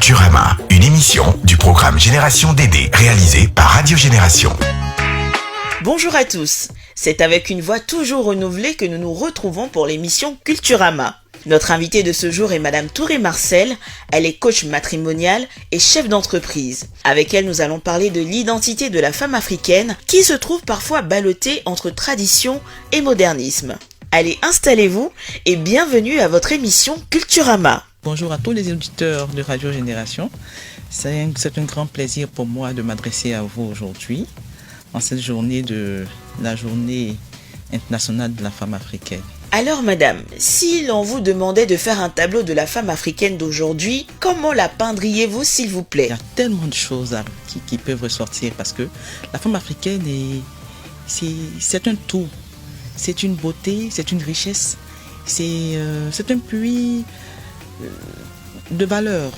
Culturama, une émission du programme Génération DD réalisée par Radio Génération. Bonjour à tous, c'est avec une voix toujours renouvelée que nous nous retrouvons pour l'émission Culturama. Notre invitée de ce jour est Madame Touré Marcel, elle est coach matrimonial et chef d'entreprise. Avec elle, nous allons parler de l'identité de la femme africaine qui se trouve parfois ballottée entre tradition et modernisme. Allez, installez-vous et bienvenue à votre émission Culturama. Bonjour à tous les auditeurs de Radio Génération. C'est un grand plaisir pour moi de m'adresser à vous aujourd'hui, en cette journée de la journée internationale de la femme africaine. Alors madame, si l'on vous demandait de faire un tableau de la femme africaine d'aujourd'hui, comment la peindriez-vous s'il vous plaît? Il y a tellement de choses qui peuvent ressortir parce que la femme africaine c'est un tout. C'est une beauté, c'est une richesse, c'est un puits de valeur.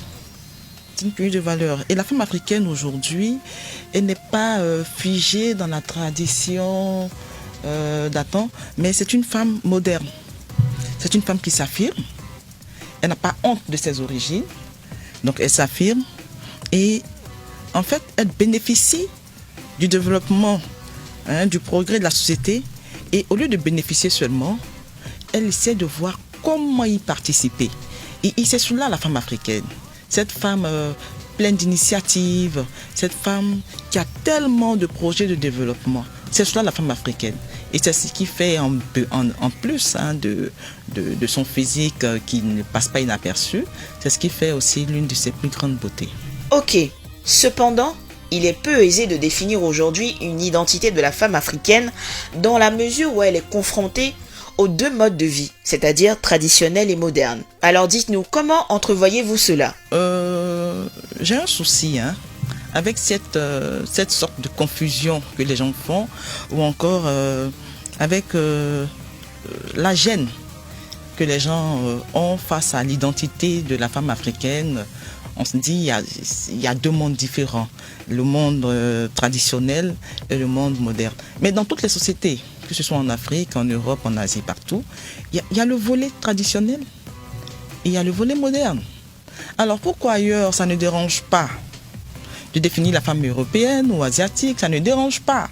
C'est une puits de valeur. Et la femme africaine aujourd'hui, elle n'est pas figée dans la tradition datant, mais c'est une femme moderne. C'est une femme qui s'affirme. Elle n'a pas honte de ses origines. Donc elle s'affirme et en fait, elle bénéficie du développement, du progrès de la société. Et au lieu de bénéficier seulement, elle essaie de voir comment y participer. Et c'est cela la femme africaine. Cette femme pleine d'initiatives, cette femme qui a tellement de projets de développement. C'est cela la femme africaine. Et c'est ce qui fait en plus de son physique qui ne passe pas inaperçu, c'est ce qui fait aussi l'une de ses plus grandes beautés. Ok, cependant, il est peu aisé de définir aujourd'hui une identité de la femme africaine dans la mesure où elle est confrontée aux deux modes de vie, c'est-à-dire traditionnel et moderne. Alors dites-nous, comment entrevoyez-vous cela? J'ai un souci avec cette sorte de confusion que les gens font, ou encore avec la gêne que les gens ont face à l'identité de la femme africaine. On se dit il y a deux mondes différents, le monde traditionnel et le monde moderne. Mais dans toutes les sociétés, que ce soit en Afrique, en Europe, en Asie, partout, il y a le volet traditionnel et il y a le volet moderne. Alors pourquoi ailleurs ça ne dérange pas de définir la femme européenne ou asiatique, ça ne dérange pas.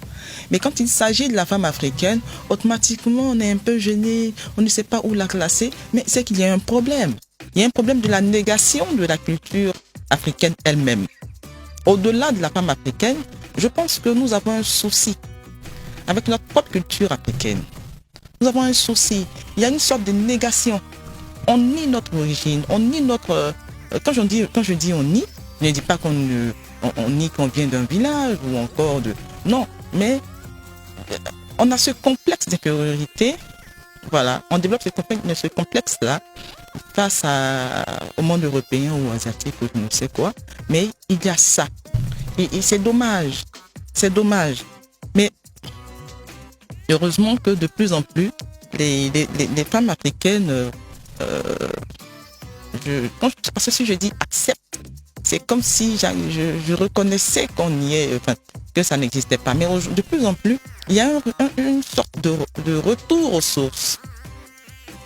Mais quand il s'agit de la femme africaine, automatiquement on est un peu gêné, on ne sait pas où la classer, mais c'est qu'il y a un problème. Il y a un problème de la négation de la culture africaine elle-même. Au-delà de la femme africaine, je pense que nous avons un souci avec notre propre culture africaine. Nous avons un souci. Il y a une sorte de négation. On nie notre origine, on nie notre... Quand je dis on nie, je ne dis pas qu'on nie qu'on vient d'un village ou encore de... Non, mais on a ce complexe d'infériorité. Voilà, on développe ce complexe-là face au monde européen ou asiatique ou je ne sais quoi. Mais il y a ça. Et c'est dommage. C'est dommage. Mais heureusement que de plus en plus, les femmes africaines, parce que si je dis accepte, c'est comme si je reconnaissais qu'on y est, que ça n'existait pas. Mais de plus en plus, il y a une sorte de retour aux sources.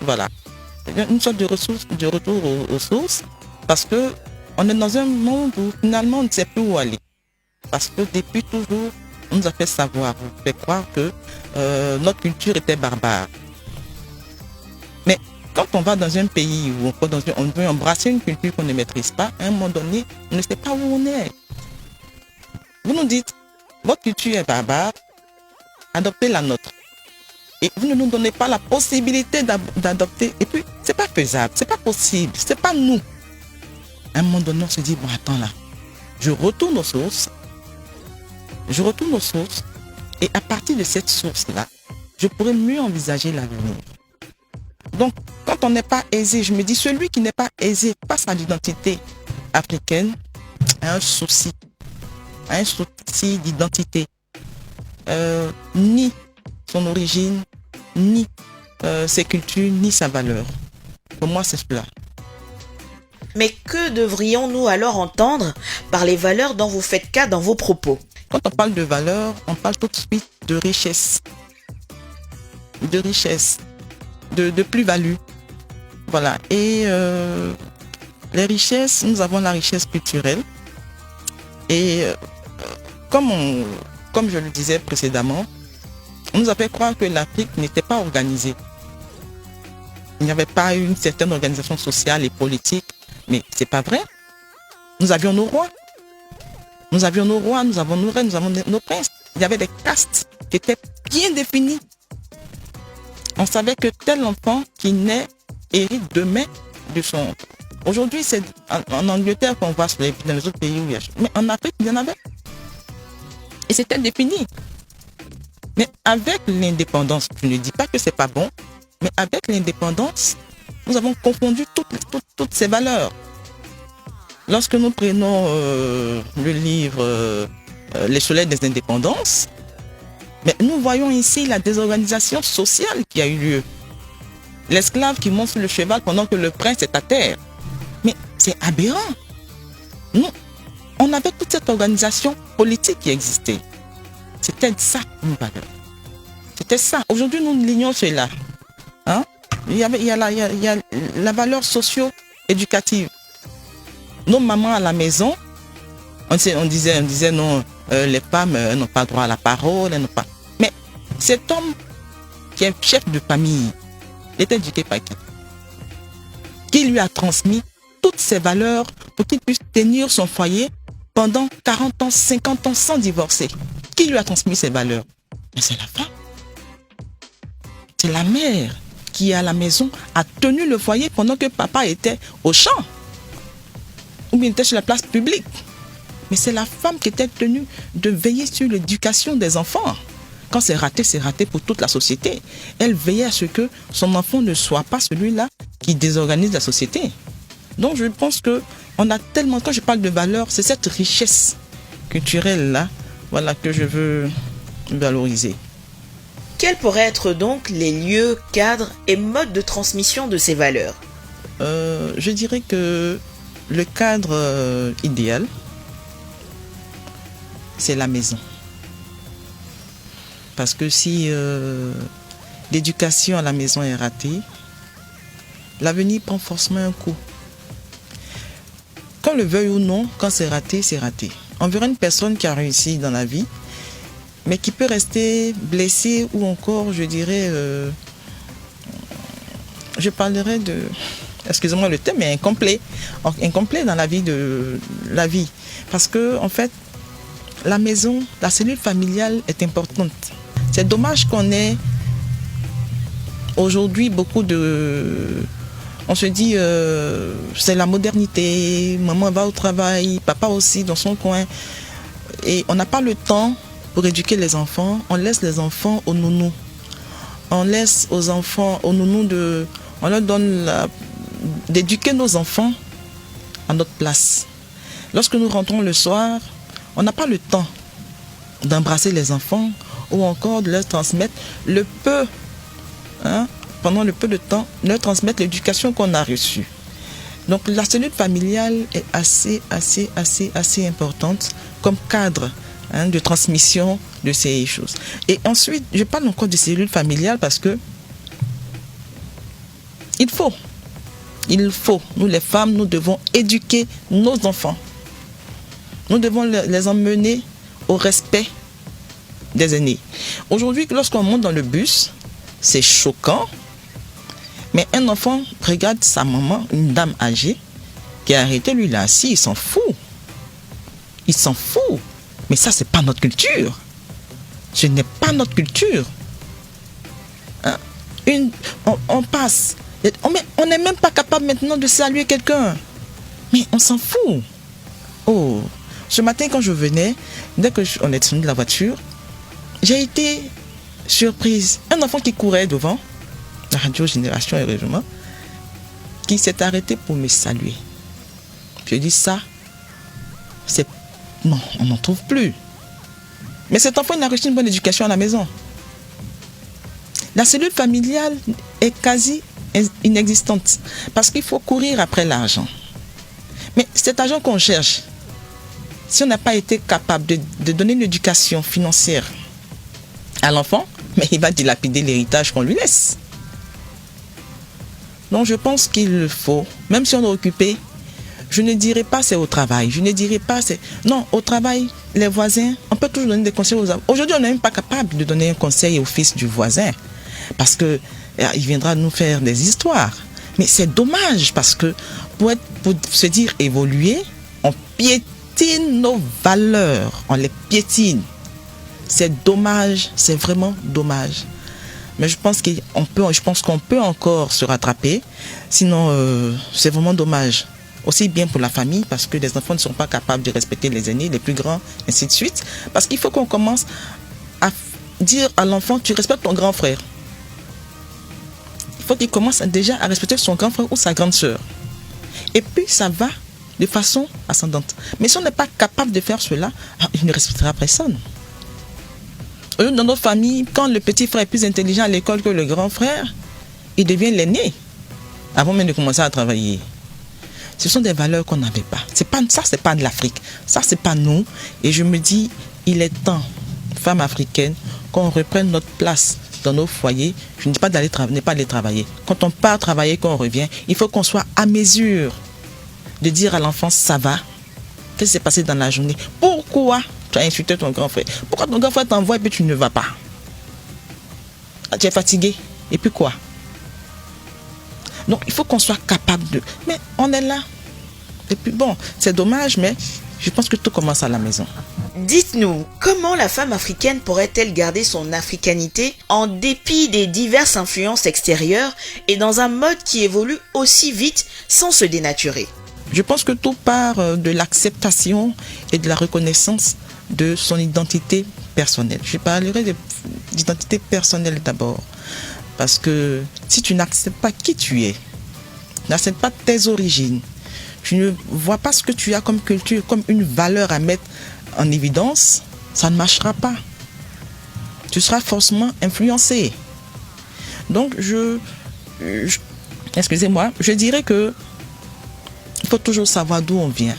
Voilà. Une sorte de retour aux sources, parce que on est dans un monde où finalement on ne sait plus où aller. Parce que depuis toujours, on nous a fait savoir, on fait croire que notre culture était barbare. Mais quand on va dans un pays où on veut embrasser une culture qu'on ne maîtrise pas, à un moment donné, on ne sait pas où on est. Vous nous dites, votre culture est barbare, adoptez la nôtre. Et vous ne nous donnez pas la possibilité d'adopter. Et puis, c'est pas faisable, c'est pas possible, c'est pas nous. À un moment donné, on se dit, bon, attends là, je retourne aux sources. Et à partir de cette source-là, je pourrais mieux envisager l'avenir. Donc, quand on n'est pas aisé, je me dis, celui qui n'est pas aisé face à l'identité africaine a un souci d'identité. Ni son origine, ni ses cultures, ni sa valeur. Pour moi, c'est cela. Mais que devrions-nous alors entendre par les valeurs dont vous faites cas dans vos propos? Quand on parle de valeurs, on parle tout de suite de richesse. De plus-value. Voilà. Et les richesses, nous avons la richesse culturelle. Et comme je le disais précédemment, on nous a fait croire que l'Afrique n'était pas organisée. Il n'y avait pas une certaine organisation sociale et politique. Mais c'est pas vrai. Nous avions nos rois. Nous avions nos rois, nous avons nos reines, nous avons nos princes. Il y avait des castes qui étaient bien définies. On savait que tel enfant qui naît hérite demain de son... Aujourd'hui, c'est en Angleterre qu'on voit dans les autres pays où il y a... Mais en Afrique, il y en avait. Et c'était défini. Mais avec l'indépendance, je ne dis pas que c'est pas bon, mais avec l'indépendance, nous avons confondu toutes ces valeurs. Lorsque nous prenons le livre Les soleils des indépendances, mais nous voyons ici la désorganisation sociale qui a eu lieu. L'esclave qui monte sur le cheval pendant que le prince est à terre. Mais c'est aberrant. Nous, on avait toute cette organisation politique qui existait. C'était ça, une valeur. C'était ça. Aujourd'hui, nous lignons cela. Hein? Il y a la valeur socio-éducative. Nos mamans à la maison, on disait non, les femmes n'ont pas droit à la parole, elles n'ont pas. Mais cet homme qui est chef de famille, il était éduqué par qui lui a transmis toutes ces valeurs pour qu'il puisse tenir son foyer pendant 40 ans, 50 ans sans divorcer. Qui lui a transmis ces valeurs? Mais c'est la femme. C'est la mère qui, à la maison, a tenu le foyer pendant que papa était au champ. Ou bien était sur la place publique. Mais c'est la femme qui était tenue de veiller sur l'éducation des enfants. Quand c'est raté pour toute la société. Elle veillait à ce que son enfant ne soit pas celui-là qui désorganise la société. Donc je pense que on a tellement, quand je parle de valeur, c'est cette richesse culturelle-là, voilà, que je veux valoriser. Quels pourraient être donc les lieux, cadres et modes de transmission de ces valeurs? Je dirais que le cadre idéal, c'est la maison. Parce que si l'éducation à la maison est ratée, l'avenir prend forcément un coup. Qu'on le veuille ou non, quand c'est raté, c'est raté. On verra une personne qui a réussi dans la vie, mais qui peut rester blessée ou encore, je dirais, je parlerai de, excusez-moi le terme, mais incomplet dans la vie parce que en fait, la maison, la cellule familiale est importante. C'est dommage qu'on ait aujourd'hui beaucoup de... On se dit, c'est la modernité, maman va au travail, papa aussi dans son coin. Et on n'a pas le temps pour éduquer les enfants. On laisse les enfants aux nounous. On laisse aux enfants, aux nounous, on leur donne d'éduquer nos enfants à notre place. Lorsque nous rentrons le soir, on n'a pas le temps d'embrasser les enfants ou encore de leur transmettre le peu, pendant le peu de temps, leur transmettre l'éducation qu'on a reçue. Donc la cellule familiale est assez importante comme cadre de transmission de ces choses. Et ensuite, je parle encore de cellule familiale parce que il faut, nous les femmes, nous devons éduquer nos enfants. Nous devons les emmener au respect des aînés. Aujourd'hui, lorsqu'on monte dans le bus, c'est choquant, mais un enfant regarde sa maman, une dame âgée, qui est arrêtée, lui, il est assis, il s'en fout. Il s'en fout. Mais ça, c'est pas notre culture. Ce n'est pas notre culture. Hein? On passe. On n'est même pas capable maintenant de saluer quelqu'un. Mais on s'en fout. Oh, ce matin, quand je venais, dès qu'on est descendu de la voiture, j'ai été surprise. Un enfant qui courait devant la radio Génération et Régiment, qui s'est arrêté pour me saluer. Je dis ça, c'est... Non, on n'en trouve plus. Mais cet enfant, il a reçu une bonne éducation à la maison. La cellule familiale est quasi inexistante parce qu'il faut courir après l'argent. Mais cet argent qu'on cherche, si on n'a pas été capable de donner une éducation financière à l'enfant, mais il va dilapider l'héritage qu'on lui laisse. Donc je pense qu'il faut, même si on est occupé, je ne dirais pas c'est au travail, je ne dirais pas c'est... Non, au travail, les voisins, on peut toujours donner des conseils aux... Aujourd'hui, on n'est même pas capable de donner un conseil au fils du voisin parce que il viendra nous faire des histoires. Mais c'est dommage parce que pour se dire évoluer, on piétine nos valeurs, on les piétine. C'est dommage, c'est vraiment dommage. Mais je pense qu'on peut encore se rattraper. Sinon, c'est vraiment dommage. Aussi bien pour la famille, parce que les enfants ne sont pas capables de respecter les aînés, les plus grands, ainsi de suite. Parce qu'il faut qu'on commence à dire à l'enfant, tu respectes ton grand frère. Il faut qu'il commence déjà à respecter son grand frère ou sa grande sœur. Et puis, ça va de façon ascendante. Mais si on n'est pas capable de faire cela, il ne respectera personne. Dans notre famille, quand le petit frère est plus intelligent à l'école que le grand frère, il devient l'aîné avant même de commencer à travailler. Ce sont des valeurs qu'on n'avait pas. Ça, c'est pas de l'Afrique. Ça, c'est pas nous. Et je me dis, il est temps, femmes africaines, qu'on reprenne notre place dans nos foyers. Je ne dis pas d'aller pas aller travailler. Quand on part travailler, qu'on revient, il faut qu'on soit à mesure de dire à l'enfant, ça va. Qu'est-ce qui s'est passé dans la journée? Pourquoi tu as insulté ton grand frère? Pourquoi ton grand frère t'envoie et puis tu ne vas pas? Tu es fatigué. Et puis quoi? Donc, il faut qu'on soit capable de... Mais on est là. Et puis bon, c'est dommage, mais je pense que tout commence à la maison. Dites-nous, comment la femme africaine pourrait-elle garder son africanité en dépit des diverses influences extérieures et dans un mode qui évolue aussi vite sans se dénaturer? Je pense que tout part de l'acceptation et de la reconnaissance de son identité personnelle. Je parlerai d'identité personnelle d'abord. Parce que si tu n'acceptes pas qui tu es, tu n'acceptes pas tes origines, tu ne vois pas ce que tu as comme culture, comme une valeur à mettre en évidence, ça ne marchera pas. Tu seras forcément influencé. Donc, excusez-moi, je dirais que il faut toujours savoir d'où on vient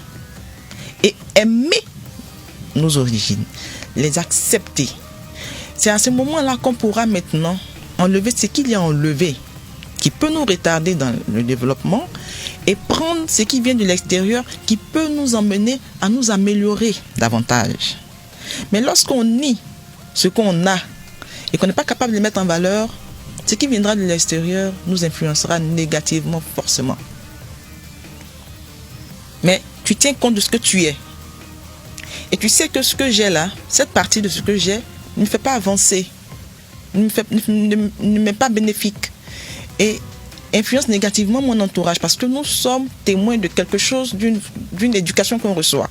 et aimer nos origines, les accepter. C'est à ce moment-là qu'on pourra maintenant enlever ce qu'il y a enlevé qui peut nous retarder dans le développement et prendre ce qui vient de l'extérieur qui peut nous emmener à nous améliorer davantage. Mais lorsqu'on nie ce qu'on a et qu'on n'est pas capable de le mettre en valeur, ce qui viendra de l'extérieur nous influencera négativement forcément. Mais tu tiens compte de ce que tu es. Et tu sais que ce que j'ai là, cette partie de ce que j'ai, ne me fait pas avancer, ne m'est pas bénéfique. Et influence négativement mon entourage parce que nous sommes témoins de quelque chose, d'une éducation qu'on reçoit.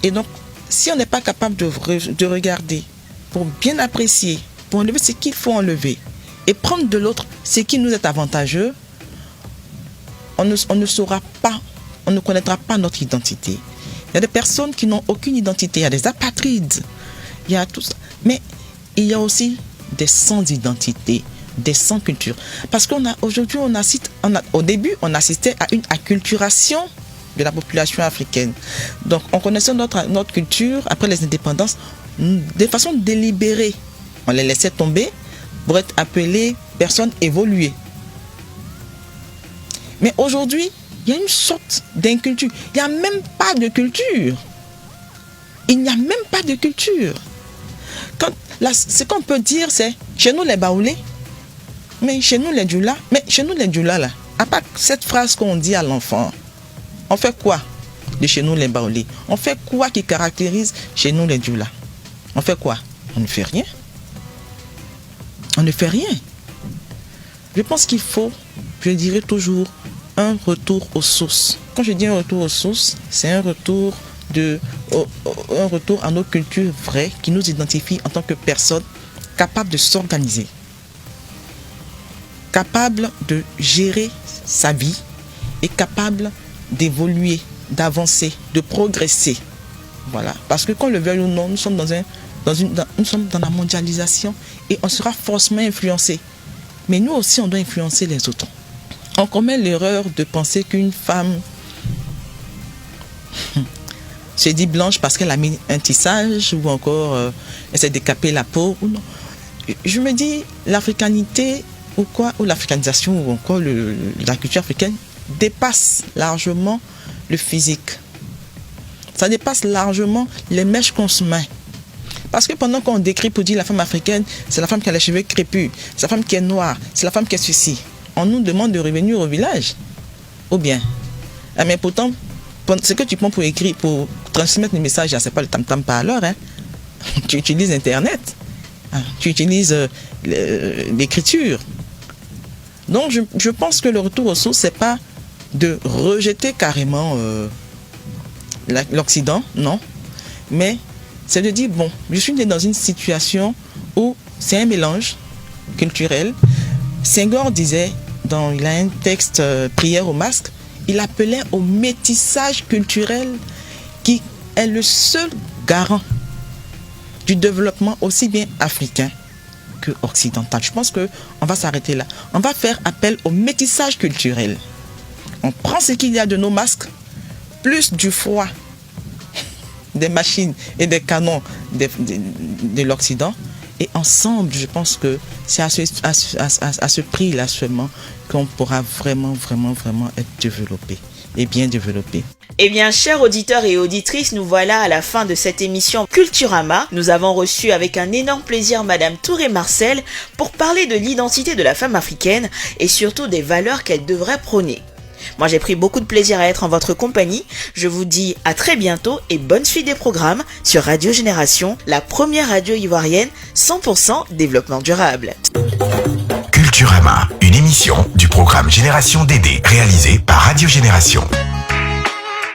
Et donc, si on n'est pas capable de regarder pour bien apprécier, pour enlever ce qu'il faut enlever et prendre de l'autre ce qui nous est avantageux, on ne saura pas, on ne connaîtra pas notre identité. Il y a des personnes qui n'ont aucune identité, il y a des apatrides, il y a tout ça. Mais il y a aussi des sans-identité, des sans-culture. Parce qu'aujourd'hui, au début, on assistait à une acculturation de la population africaine. Donc, on connaissait notre culture après les indépendances de façon délibérée. On les laissait tomber pour être appelés personnes évoluées. Mais aujourd'hui, il y a une sorte d'inculture. Il n'y a même pas de culture. Il n'y a même pas de culture. Ce qu'on peut dire, c'est chez nous les Baoulés, mais chez nous les Djoula. Mais chez nous les Djoula, là, à part cette phrase qu'on dit à l'enfant, on fait quoi de chez nous les Baoulés? On fait quoi qui caractérise chez nous les Djoula? On fait quoi? On ne fait rien. On ne fait rien. Je pense qu'il faut, je dirais toujours, un retour aux sources. Quand je dis un retour aux sources, c'est un retour à nos cultures vraies qui nous identifient en tant que personnes capables de s'organiser, capables de gérer sa vie et capables d'évoluer, d'avancer, de progresser. Voilà. Parce que qu'on le veuille ou non, nous sommes nous sommes dans la mondialisation et on sera forcément influencé. Mais nous aussi, on doit influencer les autres. On commet l'erreur de penser qu'une femme se dit blanche parce qu'elle a mis un tissage ou encore elle s'est décapée la peau. Ou non. Je me dis, l'africanité ou l'africanisation ou encore la culture africaine dépasse largement le physique. Ça dépasse largement les mèches qu'on se met. Parce que pendant qu'on décrit pour dire la femme africaine, c'est la femme qui a les cheveux crépus, c'est la femme qui est noire, c'est la femme qui est ceci. On nous demande de revenir au village. Ou bien. Mais pourtant, ce que tu prends pour écrire, pour transmettre le message, c'est pas le tam-tam parleur. Hein. Tu utilises Internet. Tu utilises l'écriture. Donc, je pense que le retour aux sources, c'est pas de rejeter carrément l'Occident, non. Mais c'est de dire, bon, je suis né dans une situation où c'est un mélange culturel. Senghor disait, il a un texte Prière au masque, il appelait au métissage culturel qui est le seul garant du développement aussi bien africain que occidental. Je pense qu'on va s'arrêter là. On va faire appel au métissage culturel. On prend ce qu'il y a de nos masques, plus du froid des machines et des canons de l'Occident. Et ensemble, je pense que c'est à ce prix-là seulement qu'on pourra vraiment être développé et bien développé. Eh bien, chers auditeurs et auditrices, nous voilà à la fin de cette émission Culturama. Nous avons reçu avec un énorme plaisir Madame Touré-Marcel pour parler de l'identité de la femme africaine et surtout des valeurs qu'elle devrait prôner. Moi, j'ai pris beaucoup de plaisir à être en votre compagnie. Je vous dis à très bientôt et bonne suite des programmes sur Radio Génération, la première radio ivoirienne 100% développement durable. Culturama, une émission du programme Génération DD réalisée par Radio Génération.